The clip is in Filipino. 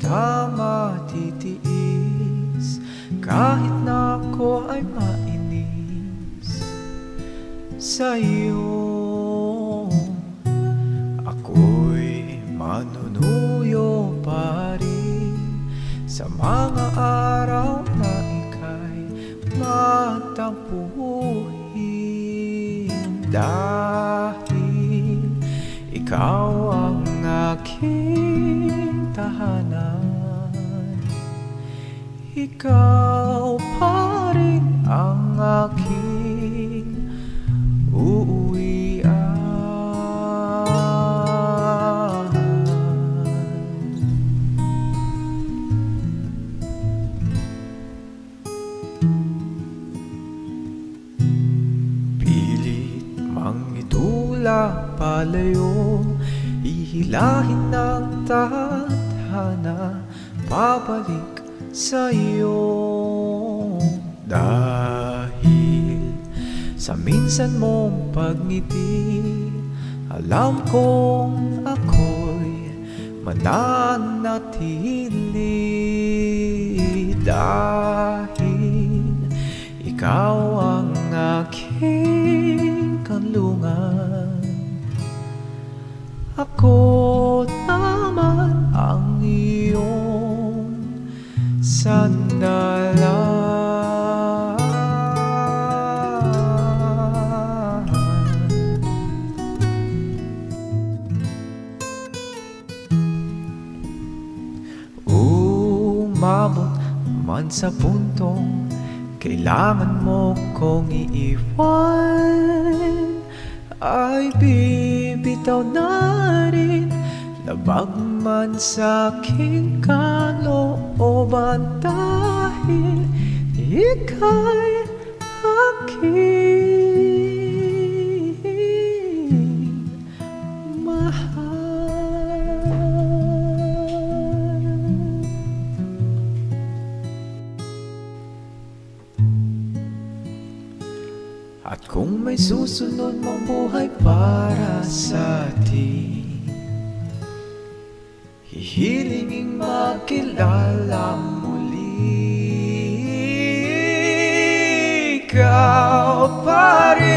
kita matitiis kahit na ako ay mainis sa'yo. Ako'y manunuyo pa rin sa mga araw na ika'y matampuhin, dahil ikaw ang aking tahanan. Ikaw pa rin ang aking uuwian. Pilit mang itulak palayo, hihilahin ng tadhana pabalik sa'yo, dahil sa minsan mong pagngiti alam kong ako'y mananatili, dahil ikaw ang aking kanlungan. Ako naman ang iyong sandalan. Umabot man sa puntong kailangan mo kong iiwan, ay bibitaw na rin, labag man sa aking kalooban, dahil ika'y aking mahal. At kung may susunod mang buhay para sa atin, hihilingin makilala muli. Ikaw pa rin